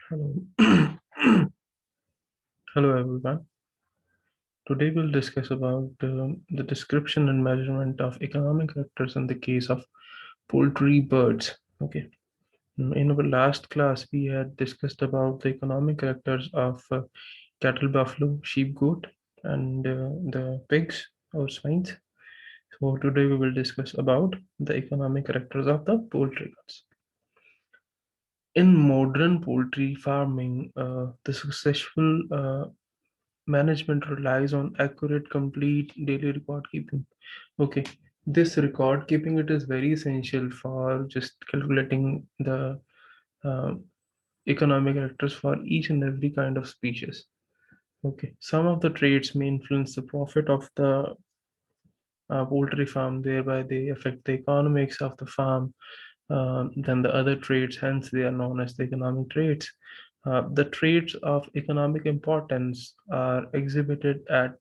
Hello. Hello everyone. Today we'll discuss about the description and measurement of economic factors in the case of poultry birds. Okay. In our last class, we had discussed about the economic characters of cattle, buffalo, sheep, goat, and the pigs or swines. So today we will discuss about the economic characters of the poultry birds. In modern poultry farming, the successful management relies on accurate, complete daily record keeping. Okay, this record keeping it is very essential for just calculating the uh, economic factors for each and every kind of species. Okay, some of the traits may influence the profit of the poultry farm, thereby they affect the economics of the farm. Then the other traits, hence they are known as the economic traits. The traits of economic importance are exhibited at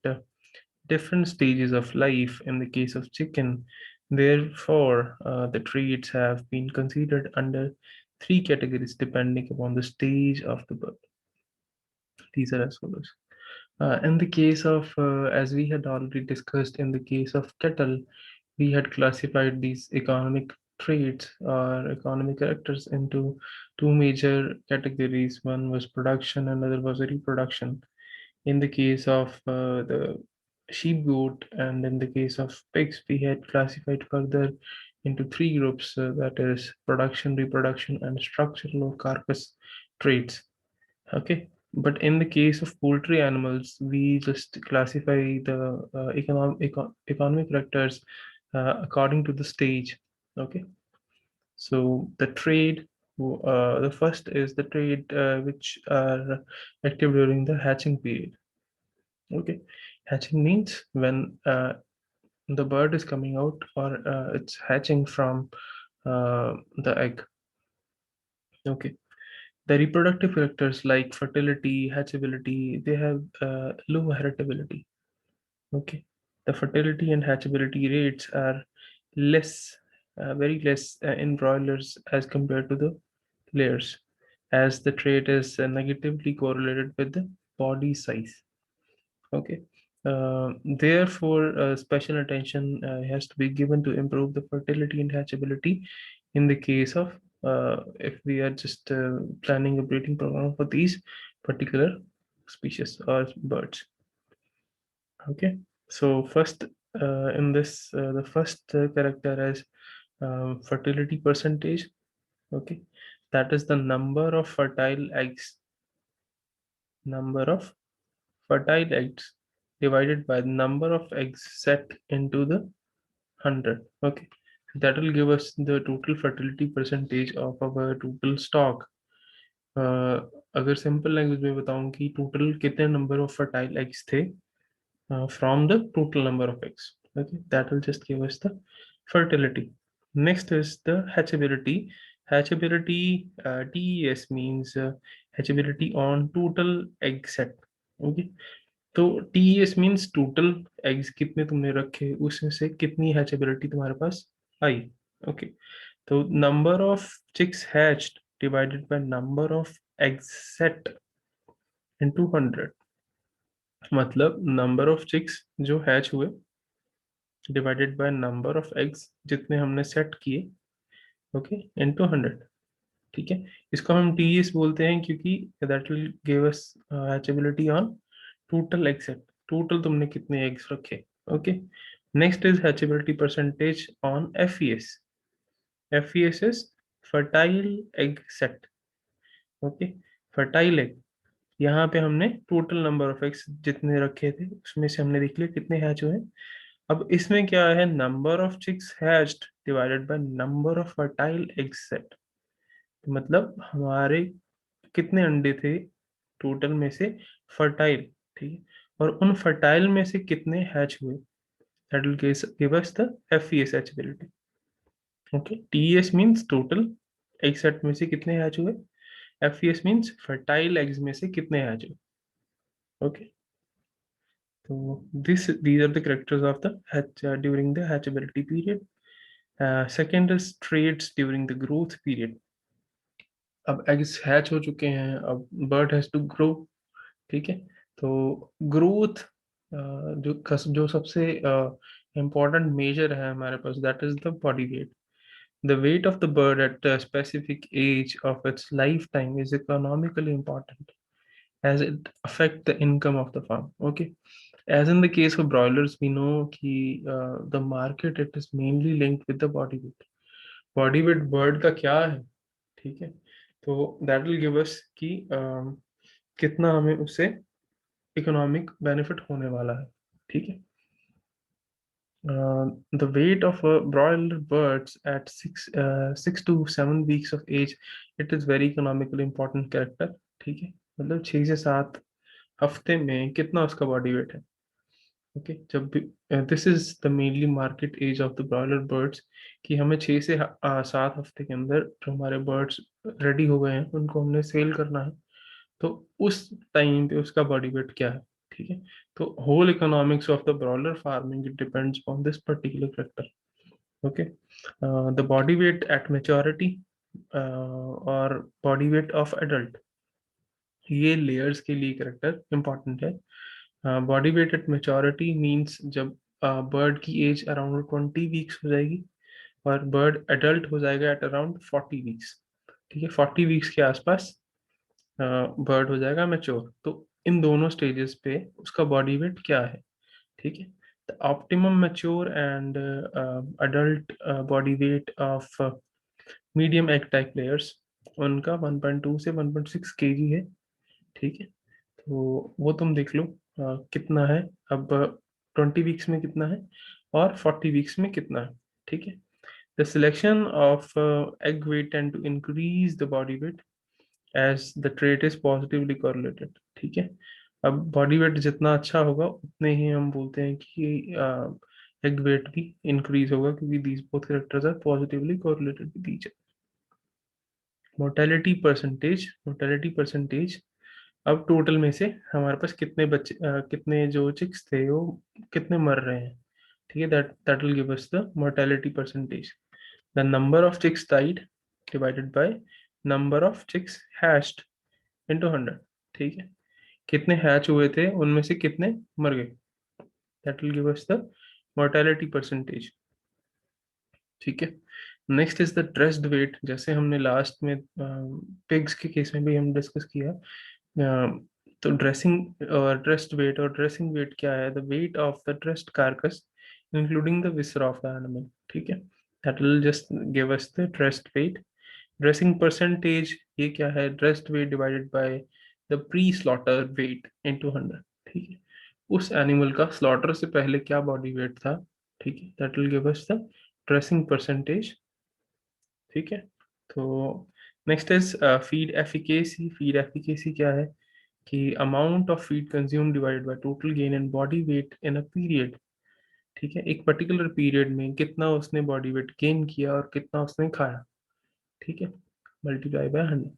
different stages of life in the case of chicken. Therefore, the traits have been considered under three categories depending upon the stage of the birth. These are as follows. In the case of, as we had already discussed, in the case of cattle, we had classified these economic traits or economic characters into two major categories. One was production, another was reproduction. In the case of the sheep goat and in the case of pigs, we had classified further into three groups, that is production, reproduction, and structural or carcass traits. Okay, but in the case of poultry animals, we just classify the economic characters according to the stage. Okay, so the trade, the first is the trade which are active during the hatching period. Okay, hatching means when the bird is coming out or it's hatching from the egg. Okay, the reproductive factors like fertility, hatchability, they have low heritability. Okay, the fertility and hatchability rates are less, very less in broilers as compared to the layers, as the trait is negatively correlated with the body size. Okay. Therefore, special attention has to be given to improve the fertility and hatchability in the case of if we are just planning a breeding program for these particular species or birds. Okay. So first, in this, the first character is fertility percentage. Okay. That is the number of fertile eggs. Number of fertile eggs divided by the number of eggs set into the 100. Okay, that will give us the total fertility percentage of our total stock. अगर simple language में बताऊं कि total कितने number of fertile eggs थे from the total number of eggs. Okay, that will just give us the fertility. Next is the hatchability. Hatchability, TES means hatchability on total egg set. Okay, तो TES means total eggs कितने तुमने रखे उसमें से कितनी hatchability तुम्हारे पास आई. ओके, तो number of chicks hatched divided by number of eggs set into 100. मतलब नंबर ऑफ चिक्स जो हैच हुए divided by number of eggs जितने हमने सेट किए. Okay, into 100. ठीक है, इसको हम टीएस बोलते हैं क्योंकि that will give us hatchability on total egg set. Total तुमने कितने एग्स रखे. Okay, next is hatchability percentage on FES. FES is fertile egg set. Okay, fertile egg, यहाँ पे हमने टोटल नंबर ऑफ एग्स जितने रखे थे उसमें से हमने देख लिया कितने हैच हुए. अब इसमें क्या है, number of chicks hatched divided by number of fertile egg set. मतलब हमारे कितने अंडे थे टोटल में से फर्टाइल. ठीक है, और उन फर्टाइल में से कितने हैच हुए. That will give us the FES hatchability. Okay, TS means total egg set में से कितने हैच हुए. एफईएस मींस फर्टाइल एग्स में से कितने हैच हुए. ओके, तो these are the characters of the hatch during the hatchability period. Second is traits during the growth period. अब एग्स हैच हो चुके हैं, अब बर्ड हैज टू ग्रो। ठीक है, तो ग्रोथ जो सबसे इम्पोर्टेंट मेजर है हमारे पास, that is the body weight. The weight of the bird at a specific age of its lifetime is economically important as it affects the income of the farm. Okay, as in the case of broilers, we know कि the market it is mainly linked with the body weight. Body weight bird का क्या है? ठीक है, तो that will give us कि कितना हमें उससे इकोनॉमिक बेनिफिट होने वाला है। ठीक है, the weight of a broiler birds at 6 to 7 weeks of age, it is very economically important character। ठीक है, मतलब 6 से 7 हफ्ते में कितना उसका बॉडी वेट है। ओके, जब भी this is the mainly market age of the broiler birds, कि हमें 6 से 7 हफ्ते के अंदर जो हमारे बर्ड्स रेडी हो गए हैं उनको हमने सेल करना है, तो उस टाइम पे उसका बॉडी वेट क्या है। ठीक है, तो whole economics of the broiler farming it depends on this particular factor. Okay, the body weight at maturity और बॉडी वेट ऑफ एडल्ट, ये लेयर्स के लिए करेक्टर इंपॉर्टेंट है। Body weight at maturity means जब बर्ड की age around 20 weeks हो जाएगी और बर्ड एडल्ट हो जाएगा एट अराउंड 40 वीक्स। ठीक है, 40 वीक्स के आसपास बर्ड हो जाएगा मैच्योर। तो इन दोनों स्टेजेस पे उसका बॉडी वेट क्या है। ठीक है, the optimum mature and adult body weight of medium egg type players, उनका 1.2 से 1.6 केजी है। ठीक है, तो वो तुम देख लो कितना है अब, 20 वीक्स में कितना है और 40 वीक्स में कितना है। ठीक है, the selection of egg weight and to increase the body weight as the trait is positively correlated. ठीक है, अब बॉडी वेट जितना अच्छा होगा उतने ही हम बोलते हैं कि एग वेट भी इंक्रीज होगा, क्योंकि these both characters are positively correlated with each. Mortality percentage, अब टोटल में से हमारे पास कितने बच्चे कितने जो चिक्स थे वो कितने मर रहे हैं। ठीक है, that will give us the mortality percentage. The number of chicks died divided by number of chicks hatched into 100। ठीक है, कितने हैच हुए थे उनमें से कितने मर गए, that will give us the mortality percentage. ठीक है, next is the dressed weight, जैसे हमने लास्ट में पिग्स के केस में भी हम डिस्कस किया। तो ड्रेसिंग और ड्रेस्ड वेट और ड्रेसिंग वेट क्या है, the weight of the dressed carcass including the viscera of the animal. ठीक है, that will just give us the dressed weight. Dressing percentage ये क्या है, dressed weight divided by the pre slaughter weight into 100। ठीक है, उस animal का slaughter से पहले क्या बॉडी वेट था। ठीक है, that will give us the dressing percentage. ठीक है, तो next is feed efficacy. Feed efficacy क्या है कि amount of feed consume divided by total gain in body weight in a period. ठीक है, एक पर्टिकुलर पीरियड में कितना उसने बॉडी वेट गेन किया और कितना उसने खाया। ठीक है, multiply by 100,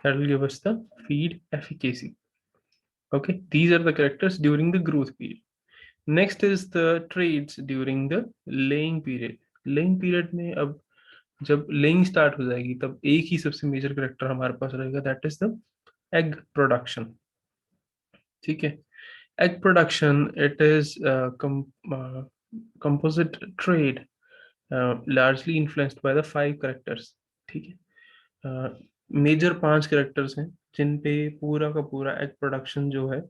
that will give us the feed efficacy. Okay, these are the characters during the growth period. Next is the traits during the laying period. Laying period में अब जब लेइंग स्टार्ट हो जाएगी तब एक ही सबसे मेजर करेक्टर हमारे पास रहेगा, that is the egg production. ठीक है, egg production it is composite trade largely influenced by the 5 characters. ठीक है, मेजर 5 करेक्टर्स हैं जिन पे पूरा का पूरा एग प्रोडक्शन जो है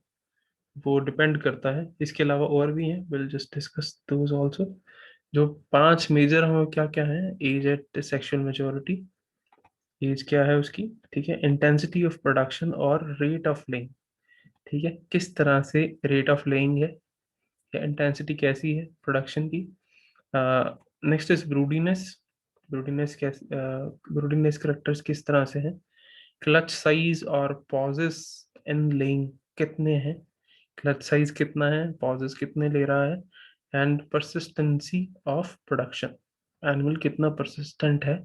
वो डिपेंड करता है। इसके अलावा और भी हैं, will just discuss those also. जो 5 मेजर हैं वो क्या क्या है, age at sexual maturity, age क्या है उसकी। ठीक है, इंटेंसिटी ऑफ प्रोडक्शन और रेट ऑफ लेइंग। ठीक है, किस तरह से रेट ऑफ लेइंग है या इंटेंसिटी कैसी है प्रोडक्शन की। Next is broodiness. ब्रूडीनेस कैसे, ब्रूडीनेस करेक्टर्स किस तरह से हैं। क्लच साइज और पॉजेस इन लेइंग कितने हैं, क्लच साइज कितना है, पॉजेस कितने ले रहा है, and persistency of production, animal कितना परसिस्टेंट है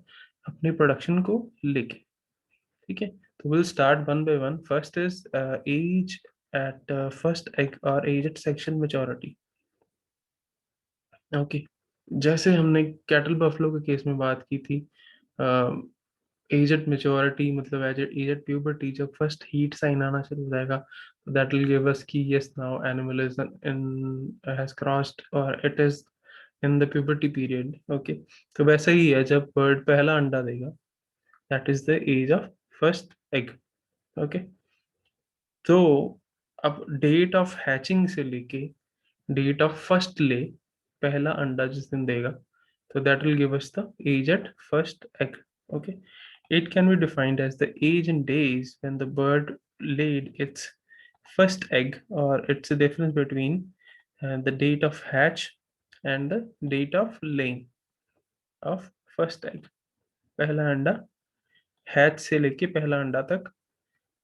अपने प्रोडक्शन को लेके। ठीक है, तो will start one by one. First is age at first egg और age at sexual maturity. Okay, जैसे हमने कैटल बफलो के केस में बात की थी, एजेड मेच्योरिटी मतलब एजेड प्यूबर्टी, जब फर्स्ट हीट साइन आना शुरू हो जाएगा, तो दैट विल गिव अस कि yes now animal is in has crossed और it is in the puberty period. Okay, तो वैसा ही है जब बर्ड पहला अंडा देगा, that is the age of first egg. Okay, तो अब डेट ऑफ हैचिंग से लेके डेट ऑफ फर्स्ट ले, पहला अंडा जिस दिन देगा, so that will give us the age at first egg. Okay, it can be defined as the age in days when the bird laid its first egg, or it's a difference between the date of hatch and the date of laying of first egg. पहला अंडा, hatch से लेके पहला अंडा तक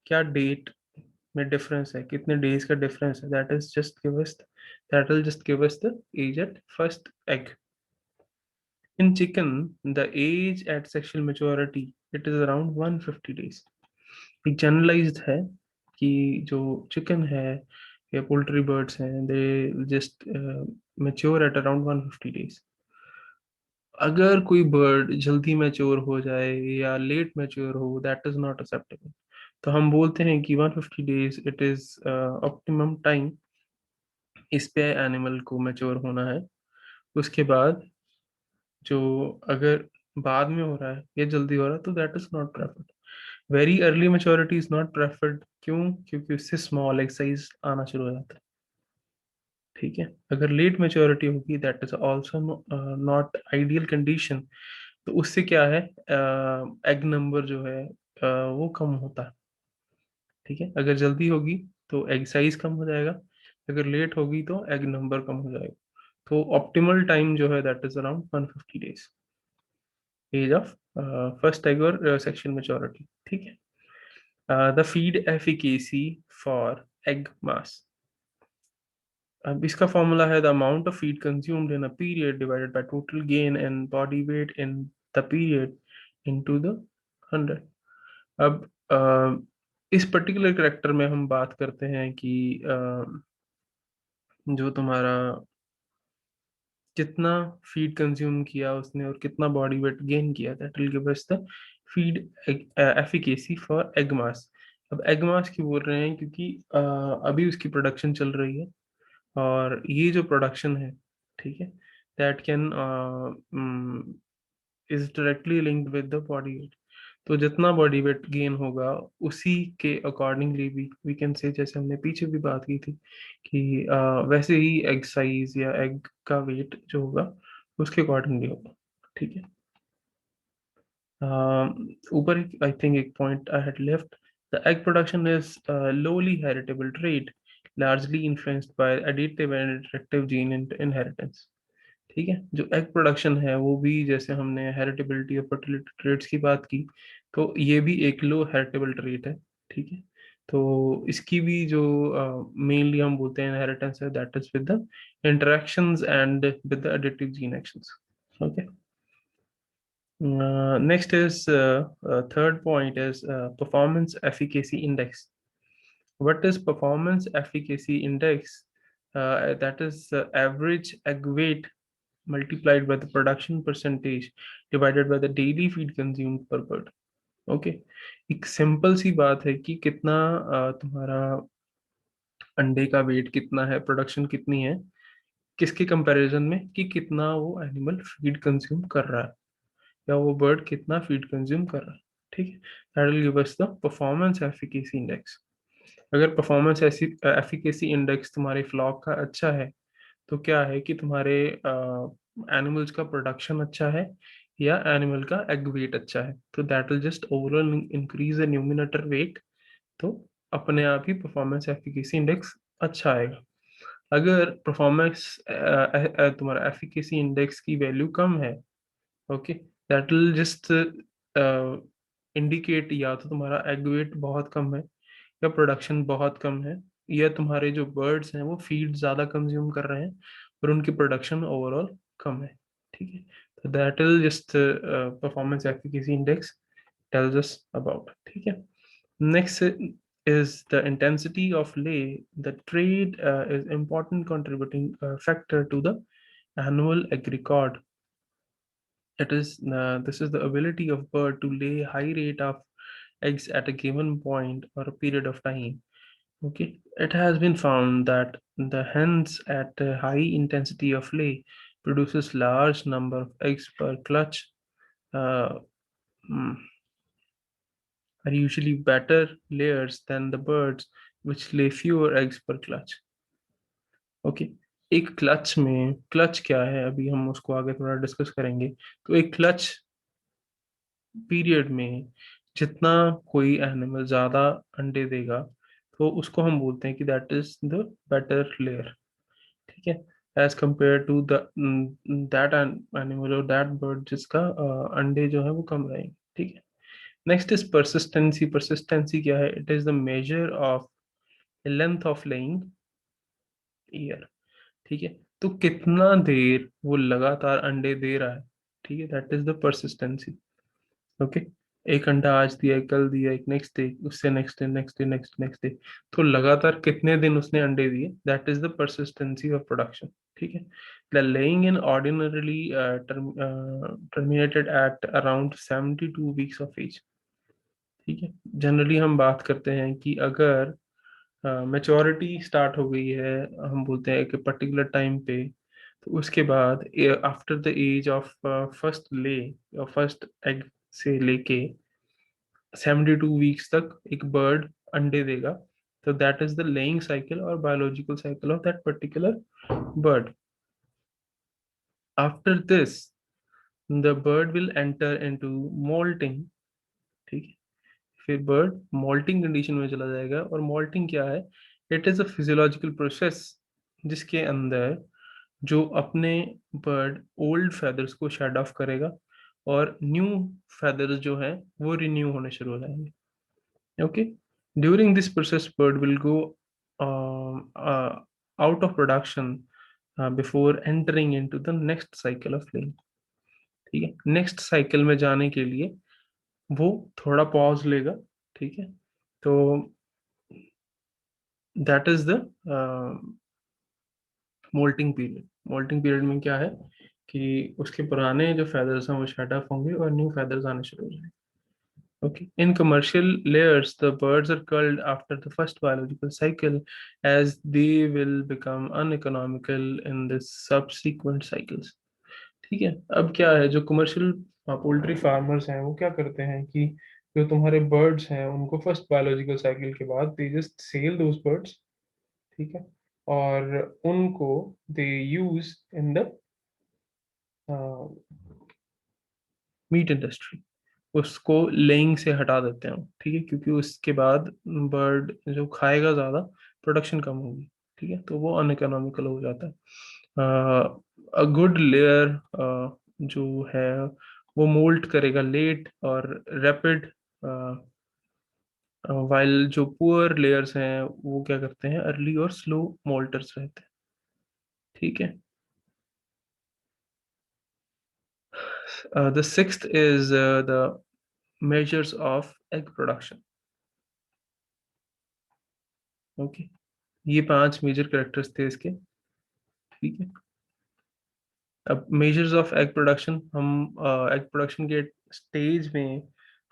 क्या date में difference है, कितने डेज का डिफरेंस है, that will just give us the age at first egg. In chicken, the age at sexual maturity it is around 150 days. एक जनरलाइज्ड है कि जो चिकन है या पोल्ट्री बर्ड्स हैं, they just mature at around 150 days. अगर कोई bird जल्दी मैच्योर हो जाए या लेट मैच्योर हो, दैट इज नॉट एक्सेप्टेबल। तो हम बोलते हैं कि 150 days it is optimum time इस पे एनिमल को मैच्योर होना है। उसके बाद जो अगर बाद में हो रहा है या जल्दी हो रहा है, तो that is not preferred. Very early maturity is not preferred, क्यों? क्योंकि उससे स्मॉल एग साइज आना शुरू हो जाता है। ठीक है, अगर लेट मेच्योरिटी होगी, that is also not ideal condition. तो उससे क्या है, एग नंबर जो है वो कम होता है। ठीक है, अगर जल्दी होगी तो एग साइज कम हो जाएगा, अगर लेट होगी तो एग नंबर कम हो जाएगा। तो ऑप्टिमल टाइम जो है that is around 150 days, age of first egg और सेक्शुअल मेच्योरिटी। ठीक है, the feed efficacy for egg mass. अब इसका फॉर्मूला है the amount of feed consumed in a period divided by total gain in body weight in the period into the 100। अब इस particular character में हम बात करते हैं कि जो तुम्हारा कितना फीड कंज्यूम किया उसने और कितना बॉडी वेट गेन किया, that will give us the feed efficacy for egg mass. अब एग मास क्यों बोल रहे हैं? क्योंकि अभी उसकी प्रोडक्शन चल रही है, और ये जो प्रोडक्शन है, ठीक है, that can is directly linked with the body wait. तो जितना बॉडी वेट गेन होगा उसी के अकॉर्डिंगली भी वी कैन से, जैसे हमने पीछे भी बात की थी कि वैसे ही एग साइज या एग का वेट जो होगा उसके अकॉर्डिंगली होगा। ठीक है, ऊपर आई थिंक एक point I had left, the egg production is lolly heritable trade largely influenced by additive and attractive gene inheritance। ठीक है, जो एग प्रोडक्शन है वो भी, जैसे हमने हेरिटेबिलिटी और फर्टिलिटी ट्रेट्स की बात की, तो ये भी एक लो हेरिटेबल ट्रेट है। ठीक है, तो इसकी भी जो मेनली हम बोलते हैं इनहेरिटेंस है, that is with the interactions and with the additive gene actions. Okay, next is third point is performance efficacy index. What is performance efficacy index? That is average egg weight multiplied by the production percentage divided by the daily feed consumed per bird। Okay, एक simple सी बात है कि कितना तुम्हारा अंडे का wait कितना है, प्रोडक्शन कितनी है, किसके कंपैरिजन में, कि कितना वो एनिमल फीड कंज्यूम कर रहा है या वो बर्ड कितना फीड कंज्यूम कर रहा है। ठीक है, that will give us the performance efficacy index. अगर परफॉर्मेंस एफिकेसी इंडेक्स तुम्हारे फ्लॉक का अच्छा है, तो क्या है कि तुम्हारे एनिमल्स का प्रोडक्शन अच्छा है या एनिमल का एग वेट अच्छा है, तो that will just overall increase the numerator weight. तो अपने आप ही परफॉर्मेंस एफिकेसी इंडेक्स अच्छा आएगा। अगर परफॉर्मेंस तुम्हारा एफिकेसी इंडेक्स की वैल्यू कम है, okay, that will just indicate या तो तुम्हारा एग वेट बहुत कम है या प्रोडक्शन बहुत कम है, या तुम्हारे जो बर्ड्स हैं वो फीड ज़्यादा कंज्यूम कर रहे हैं और उनकी प्रोडक्शन ओवरऑल कम है। ठीक है, तो that will just performance efficacy index tells us about. ठीक है, next is the intensity of lay. The trade is important contributing factor to the annual egg record. It is this is the ability of bird to lay high rate of eggs at a given point or a period of time. Okay, it has been found that the hens at a high intensity of lay produces large number of eggs per clutch. Uh, mm, are usually better layers than the birds which lay fewer eggs per clutch. Okay, एक clutch में clutch क्या है अभी हम उसको आगे थोड़ा discuss करेंगे। तो एक क्लच पीरियड में जितना कोई एनिमल ज्यादा अंडे देगा तो उसको हम बोलते हैं कि that is the better layer. ठीक है, as compared to the that animal और दैट बर्ड जिसका अंडे जो है वो कम रहेंगे। ठीक है, नेक्स्ट इज परसिस्टेंसी। परसिस्टेंसी क्या है? It is the measure of length of laying year. ठीक है, तो कितना देर वो लगातार अंडे दे रहा है। ठीक है, that is the persistency. Okay, एक अंडा आज दिया, एक कल दिया, एक नेक्स्ट डे, उससे next day, next day, next day, तो लगातार कितने दिन उसने अंडे दिए, that is the persistency of production. ठीक है, the laying in ordinarily terminated at around 72 weeks of age. ठीक है, जनरली हम बात करते हैं कि अगर मेच्योरिटी स्टार्ट हो गई है, हम बोलते हैं एक पर्टिकुलर टाइम पे, तो उसके बाद after the age of first lay या फर्स्ट एग से लेके 72 वीक्स तक एक बर्ड अंडे देगा। तो that is the laying cycle और biological cycle of that particular bird. After this the bird will enter into moulting. ठीक है, फिर बर्ड मोल्टिंग कंडीशन में चला जाएगा। और मोल्टिंग क्या है? It is a physiological process जिसके अंदर जो अपने बर्ड ओल्ड फेदर्स को शेड ऑफ करेगा और न्यू फेदर्स जो हैं वो रिन्यू होने शुरू हो जाएंगे। Okay, during this process bird will go out of production before entering into the next cycle of laying. ठीक है, नेक्स्ट साइकिल में जाने के लिए वो थोड़ा पॉज लेगा। ठीक है, तो that is the moulting period. Moulting period में क्या है कि उसके पुराने जो फेदर्स हैं वो शेड ऑफ होंगे और न्यू फेदर्स आने शुरू हो जाएंगे। Okay. In commercial layers, the birds are culled after the first biological cycle as they will become uneconomical in the subsequent cycles. ठीक है, अब क्या है, जो कमर्शियल पोल्ट्री फार्मर्स हैं वो क्या करते हैं कि जो तुम्हारे बर्ड्स हैं उनको फर्स्ट बायोलॉजिकल साइकिल के बाद they just sell those birds. ठीक है, और उनको they use in the meat industry. उसको लेइंग से हटा देते हैं। ठीक है, क्योंकि उसके बाद बर्ड जो खाएगा ज्यादा, प्रोडक्शन कम होगी। ठीक है, तो वो अनइकोनॉमिकल हो जाता है। अ गुड लेयर जो है वो मोल्ट करेगा लेट और रैपिड, वाइल जो पुअर लेयर्स हैं वो क्या करते हैं, अर्ली और स्लो मोल्टर्स रहते हैं। ठीक है, the sixth is the measures of egg production. Okay, ये 5 मेजर कैरेक्टर्स थे इसके। ठीक है, अब मेजर्स ऑफ एग प्रोडक्शन, हम एग प्रोडक्शन के स्टेज में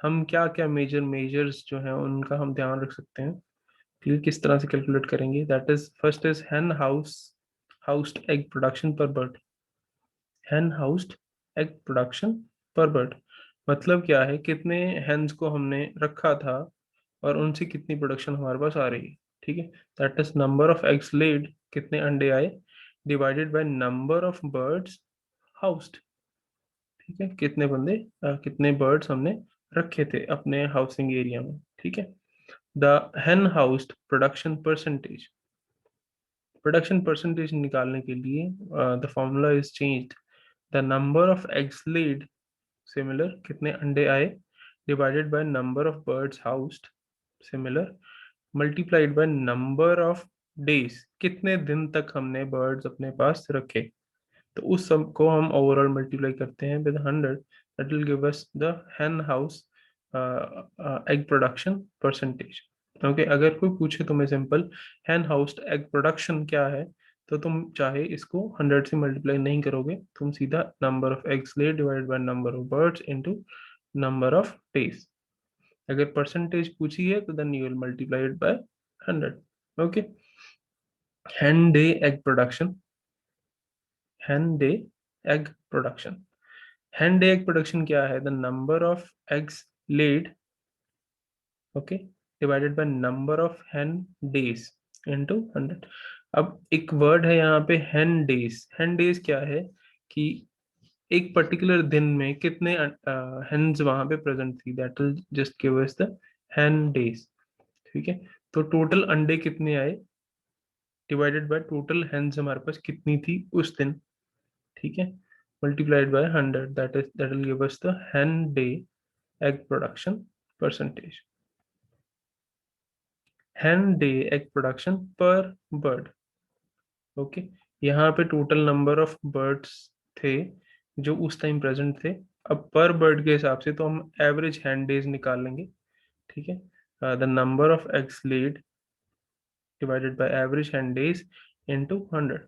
हम क्या क्या मेजर्स जो हैं उनका हम ध्यान रख सकते हैं। ठीक है, किस तरह से कैलकुलेट करेंगे? That is first is hen housed egg production per bird. hen housed egg production per bird मतलब क्या है, कितने हेन्स को हमने रखा था और उनसे कितनी प्रोडक्शन हमारे पास आ रही है। ठीक है, that is number of eggs laid, कितने अंडे आए, divided by number of birds housed. ठीक है, कितने बर्ड्स हमने रखे थे अपने हाउसिंग एरिया में। ठीक है, the hen housed production percentage निकालने के लिए the formula is changed. The number of eggs laid, similar कितने अंडे आए, divided by number of birds housed, similar, multiplied by number of days, कितने दिन तक हमने बर्ड्स अपने पास रखे। तो उस सब को हम ओवरऑल मल्टीप्लाई करते हैं with 100, that will give us the hen house egg production percentage. Okay, अगर कोई पूछे तो मैं simple hen housed egg production क्या है तो तुम चाहे इसको 100 से मल्टीप्लाई नहीं करोगे, तुम सीधा number of eggs laid divide by number of birds into number of days. अगर परसेंटेज पूछी है तो then you will multiply it by 100। Okay. hen day egg production, hen day egg production, hen day egg production क्या है? The number of eggs laid, okay, divided by number of hen days into 100। अब एक word है यहाँ पे hen days। hen days क्या है कि एक पर्टिकुलर दिन में कितने hens वहां पे प्रेजेंट थी, that will just give us the hen days। ठीक है, तो टोटल अंडे कितने आए डिवाइडेड बाय टोटल hens हमारे पास कितनी थी उस दिन। ठीक है, multiplied by 100, that will give us the hen day egg production percentage। hen day egg production पर bird। ओके, यहाँ पे टोटल नंबर ऑफ बर्ड्स थे जो उस टाइम प्रेजेंट थे। अब पर बर्ड के हिसाब से तो हम एवरेज hen days निकाल लेंगे। ठीक है, the number of eggs laid divided by average hen days into 100।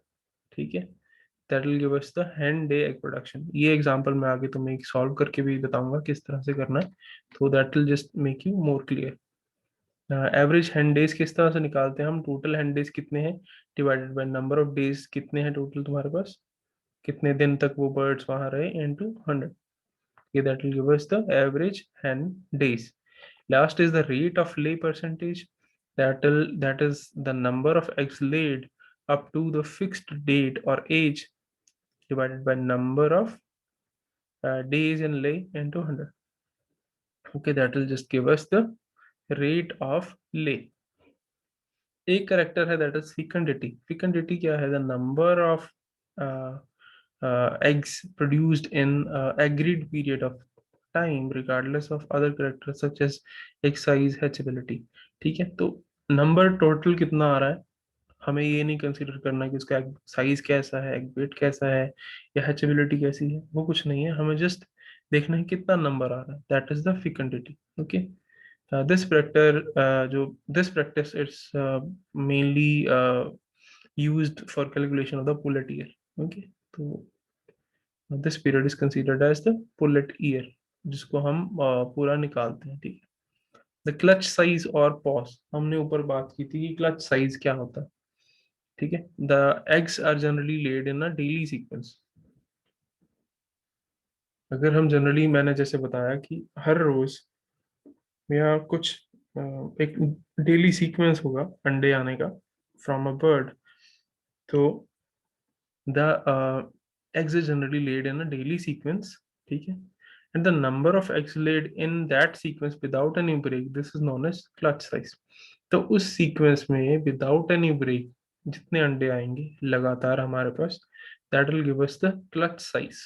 ठीक है, that will give us the hen day egg production। ये एग्जांपल मैं आगे तुम्हें सॉल्व करके भी बताऊंगा किस तरह से करना है, तो that will just make you more clear. Average hen days किस तरह से निकालते हैं हम? टोटल hen days कितने हैं divided by number of days कितने हैं टोटल तुम्हारे पास, कितने दिन तक वो बर्ड्स वहां रहे इनटू 100। ये that will give us the average hen days। Last is the rate of lay percentage, that is the number of eggs laid up to the fixed date or age divided by number of days in lay into 100। Okay, that will just give us the rate of lay। एक character है that is fecundity। fecundity क्या है? The number of eggs produced in agreed period of time regardless of other characters such as egg size, hatchability। ठीक है, तो number total कितना आ रहा है, हमें ये नहीं कंसीडर करना कि उसका साइज कैसा है, एग वेट कैसा है, या हैचेबिलिटी कैसी है, वो कुछ नहीं है, हमें जस्ट देखना है कितना नंबर आ रहा है, that is the fecundity। Okay, जो this practice it's mainly used for calculation of the pullet year। okay, तो this period is considered as the pullet year जिसको हम पूरा निकालते हैं। ठीक है, द क्लच साइज और पॉज, हमने ऊपर बात की थी कि क्लच साइज क्या होता है। ठीक है, the eggs are generally laid in a daily sequence. अगर हम जनरली, मैंने जैसे बताया कि हर रोज या कुछ एक डेली सीक्वेंस होगा अंडे आने का फ्रॉम अ बर्ड, तो the eggs is generally laid in a daily sequence। ठीक है, and the number of eggs laid in that sequence without any break, this is known as clutch size। तो उस sequence में without any break जितने अंडे आएंगे लगातार हमारे पास, that will give us the clutch size।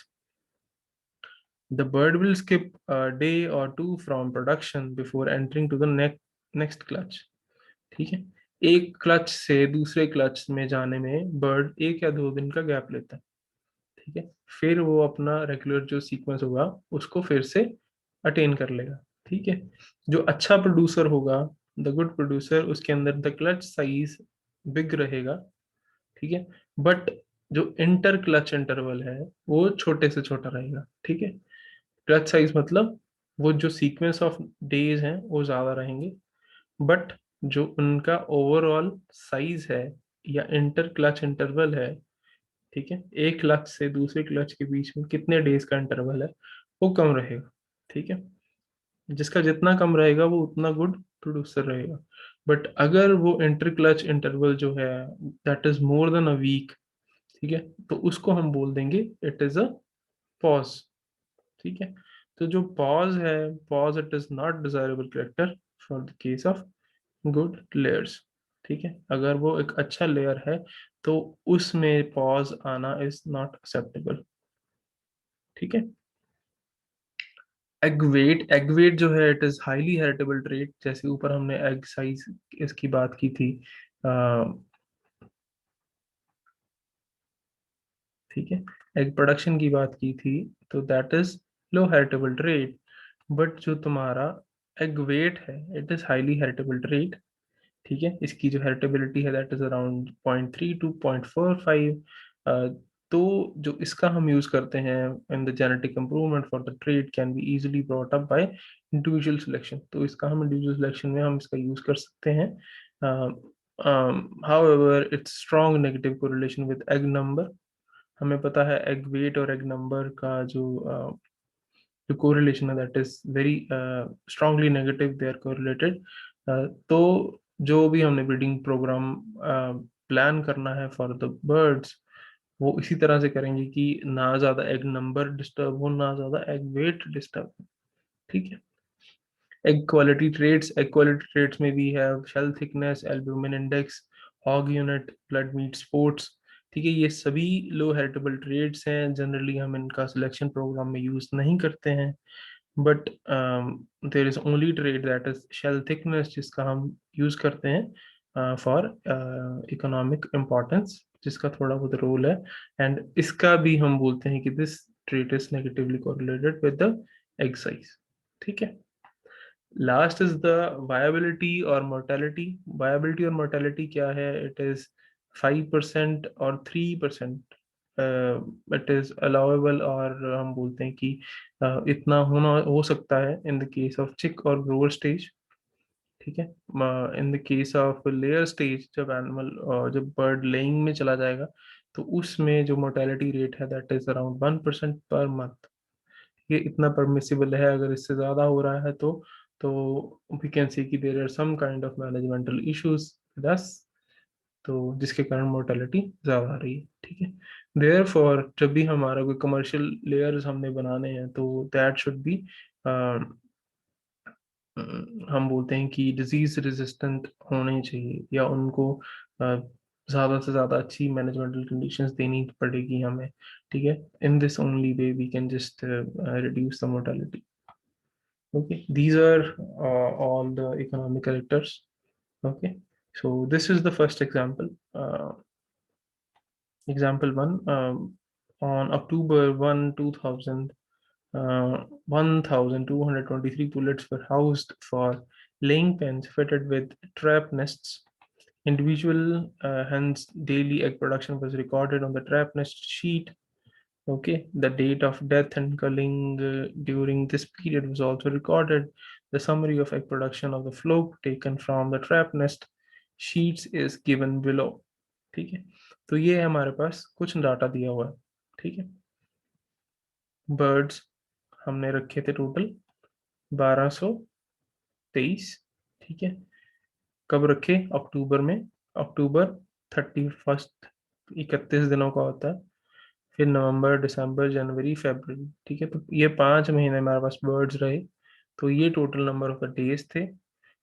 The bird will skip a day or two from production before entering to the next clutch। ठीक है, एक क्लच से दूसरे क्लच में जाने में बर्ड 1 या 2 दिन का गैप लेता है। ठीक है, फिर वो अपना रेगुलर जो सीक्वेंस होगा उसको फिर से अटेन कर लेगा। ठीक है, जो अच्छा प्रोड्यूसर होगा, द गुड प्रोड्यूसर, उसके अंदर द क्लच साइज बिग रहेगा। ठीक है, बट जो इंटर क्लच इंटरवल है वो छोटे से छोटा रहेगा। ठीक है, क्लच साइज मतलब वो जो सीक्वेंस ऑफ डेज हैं वो ज्यादा रहेंगे, बट जो उनका ओवरऑल साइज है या इंटर क्लच इंटरवल है, ठीक है, एक क्लच से दूसरे क्लच के बीच में कितने डेज का इंटरवल है, वो कम रहेगा। ठीक है, जिसका जितना कम रहेगा वो उतना गुड प्रोड्यूसर रहेगा। बट अगर वो इंटर क्लच इंटरवल जो है that is more than a week, ठीक है, तो उसको हम बोल देंगे इट इज अ पॉज। ठीक है, तो जो पॉज है, pause it is not desirable character for the case of good layers. ठीक है, अगर वो एक अच्छा लेयर है तो उसमें पॉज आना इज नॉट एक्सेप्टेबल। ठीक है, एग वेट जो है it is highly heritable trait, जैसे ऊपर हमने एग साइज इसकी बात की थी। ठीक है, एग प्रोडक्शन की बात की थी, तो that is low heritable trait. But जो तुम्हारा एग वेट है it is highly heritable trait. ठीक है, इसकी जो हेरिटेबिलिटी है दैट इज अराउंड 0.3 टू 0.45। तो जो इसका हम यूज करते हैं in the genetic improvement for the trade can be easily brought up by individual selection. तो इसका हम इंडिविजुअल सिलेक्शन में हम इसका यूज कर सकते हैं। However it's strong negative correlation with egg number. हमें पता है एग वेट और एग नंबर का जो कोरिलेशन है that is very strongly negative, they are correlated. तो जो भी हमने ब्रीडिंग प्रोग्राम प्लान करना है फॉर द बर्ड्स, वो इसी तरह से करेंगे कि ना ज्यादा एग नंबर डिस्टर्ब हो, ना ज्यादा एग वेट डिस्टर्ब हो। ठीक है। एग क्वालिटी ट्रेट्स में we have shell thickness, albumin index, Haugh unit, blood meat spots. ठीक है, ये सभी लो हेरिटेबल ट्रेट्स हैं। जनरली हम इनका सिलेक्शन प्रोग्राम में यूज नहीं करते हैं, but there is only trait that is shell thickness जिसका हम यूज करते हैं फॉर इकोनॉमिक इम्पोर्टेंस, जिसका थोड़ा बहुत रोल है। एंड इसका भी हम बोलते हैं कि this trait is negatively correlated with the egg size. ठीक है। लास्ट इज द वायबिलिटी और मोर्टेलिटी। वायबिलिटी और मोर्टेलिटी क्या है? इट इज 5% और 3%। इट इज अलाउेबल, और हम बोलते हैं कि इतना होना हो सकता है इन द केस ऑफ चिक और ग्रोअर स्टेज। ठीक है। In the case of layer stage, जब एनिमल जब बर्ड लेइंग में चला जाएगा, तो उसमें जो मोर्टेलिटी रेट है that is around 1% per month. ये इतना परमिसिबल है। अगर इससे ज्यादा हो रहा है तो वी कैन सी कि there are some kind of managemental issues with us, तो जिसके कारण मोर्टेलिटी ज्यादा आ रही है। ठीक है। देयर फॉर जब भी हमारा कोई कमर्शियल लेयर्स हमने बनाने हैं तो दैट शुड बी, हम बोलते हैं कि डिजीज रेजिस्टेंट होने चाहिए, या उनको ज्यादा से ज्यादा अच्छी मैनेजमेंटल कंडीशंस देनी पड़ेगी हमें। ठीक है। In this only way we can just reduce the mortality. Okay, these are all the economic characters. Okay, so this is the first example. Example one, on October 1, 2000, 1,223 pullets were housed for laying pens fitted with trap nests. Individual hence daily egg production was recorded on the trap nest sheet. Okay, the date of death and culling during this period was also recorded. The summary of egg production of the flock taken from the trap nest sheets is given below. ठीक है। तो ये है हमारे पास कुछ data दिया हुआ है। ठीक है। बर्ड्स हमने रखे थे टोटल 1223। ठीक है। कब रखे? अक्टूबर में। अक्टूबर 31, 31 दिनों का होता है। फिर नवंबर, दिसंबर, जनवरी, फरवरी। ठीक है। तो ये 5 महीने हमारे पास बर्ड्स रहे। तो ये total number of the days थे,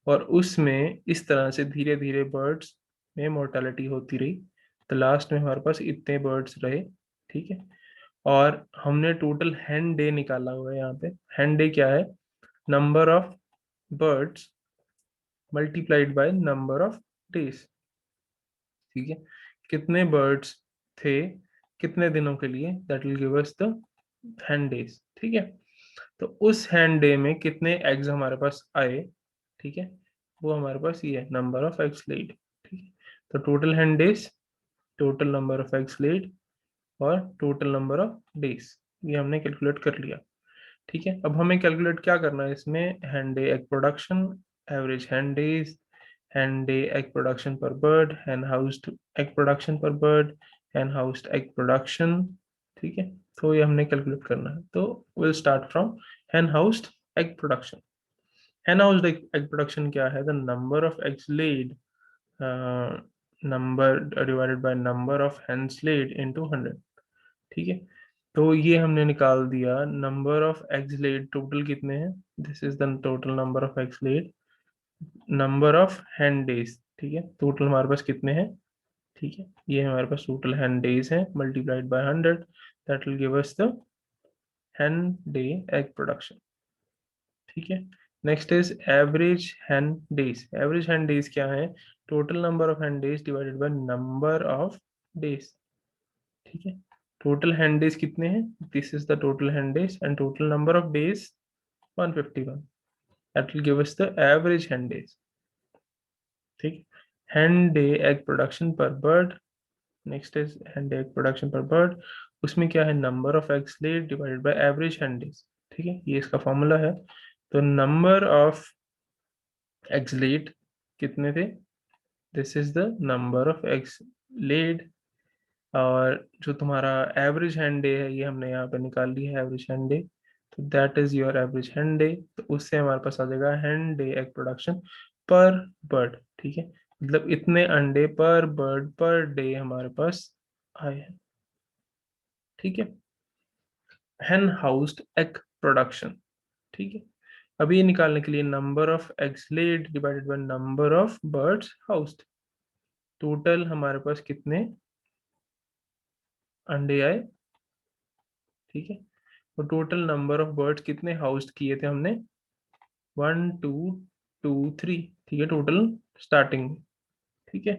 और उसमें इस तरह से धीरे धीरे बर्ड्स में मोर्टेलिटी होती रही। तो लास्ट में हमारे पास इतने बर्ड्स रहे। ठीक है। और हमने टोटल हैंड डे निकाला हुआ है यहाँ पे। हैंड डे क्या है? Number of birds multiplied by number of days. ठीक है। कितने बर्ड्स थे कितने दिनों के लिए, that will give us the hand days. ठीक है। तो उस हैंड डे में कितने एग्स हमारे पास आए, ठीक है, वो हमारे पास ये है, नंबर ऑफ एग्स लेड। ठीक है। तो total hen days, total number of eggs laid, और टोटल नंबर ऑफ डेज, ये हमने कैलकुलेट कर लिया। ठीक है। अब हमें कैलकुलेट क्या करना है इसमें? Hand day egg production, average hand days, hen day egg production per bird, hen housed egg production per bird, hen housed egg production। ठीक है। तो ये हमने कैलकुलेट करना है। तो will start from hen housed egg production। hen housed egg production क्या है? The number of eggs laid, number divided by number of hens laid into 100। ठीक है। तो ये हमने निकाल दिया number of eggs laid total कितने हैं। This is the total number of eggs laid, number of hen days. ठीक है। टोटल हमारे पास कितने हैं? ठीक है। ये हमारे पास टोटल हैंड डेज है multiplied by 100, that will give us the hand day egg production. ठीक है। Next is average hand days. Average hand days क्या है? Total number of hen days divided by number of days. ठीक है। Total hen days कितने हैं? This is the total hen days, and total number of days 151, that will give us the average hand days. ठीक है। hen day egg production per bird. Next is hen day egg production per bird. उसमें क्या है, number of eggs laid divided by average hen days. ठीक है, ये इसका formula है. तो नंबर ऑफ eggs laid कितने थे, this is the number of eggs laid. और जो तुम्हारा एवरेज हैंड डे है, ये हमने यहाँ पे निकाल लिया है एवरेज हैंड डे. तो that is your average hand day. तो उससे हमारे पास आ जाएगा hand day egg production per bird. ठीक है, मतलब इतने अंडे पर बर्ड पर डे हमारे पास आए हैं. ठीक है, hen हाउस्ड एग प्रोडक्शन. ठीक है, अभी ये निकालने के लिए number of eggs laid divided by number of birds housed. Total हमारे पास कितने अंडे आए. ठीक है, तो टोटल नंबर ऑफ बर्ड्स कितने हाउस्ड किए थे हमने, 1 2 2 3. ठीक है, टोटल स्टार्टिंग. ठीक है,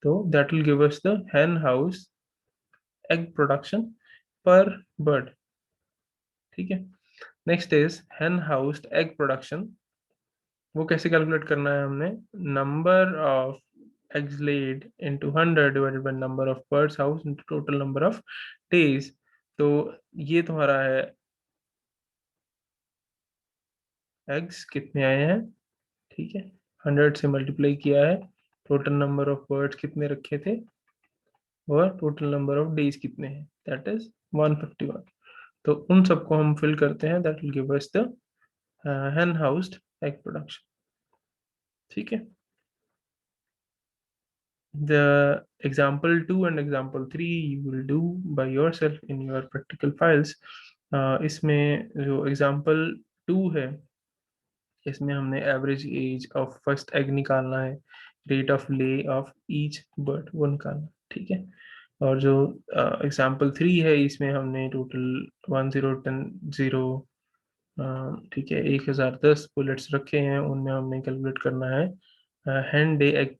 तो that will give us the hen house egg production per bird. ठीक है, next is hen housed egg production. वो कैसे कैलकुलेट करना है हमने, number of eggs laid into 100 divided by number of birds housed into total number of days. तो ये तुम्हारा है eggs कितने आए हैं. ठीक है, 100 से मल्टीप्लाई किया है, टोटल नंबर ऑफ बर्ड्स कितने रखे थे, और टोटल नंबर ऑफ डेज कितने हैं, दैट इज 151. तो उन सबको हम फिल करते हैं, that will give us the hen housed egg production. ठीक है, the example 2 and example 3 you will do by yourself in your practical files. इसमें जो example 2 है, इसमें हमने average age of first egg निकालना है, rate of lay off each bird वो निकालना. ठीक है, और जो एग्जाम्पल 3 है, इसमें हमने टोटल 1010 ठीक है 1010 बुलेट्स रखे हैं, उनमें हमने कैलकुलेट करना है hand day egg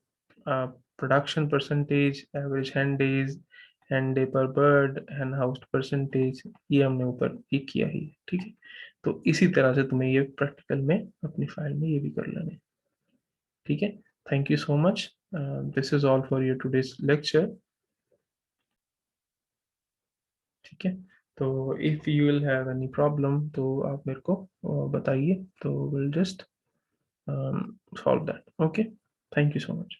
production percentage, average hand days, hand day पर बर्ड, हैंड हाउस परसेंटेज. ये हमने ऊपर ये किया ही है. ठीक है, तो इसी तरह से तुम्हें ये प्रैक्टिकल में अपनी फाइल में ये भी कर लेना है. ठीक है, thank you so much. This is all for your today's lecture. ठीक है, तो if you will have any problem तो आप मेरे को बताइए, तो will just solve that. Okay, thank you so much.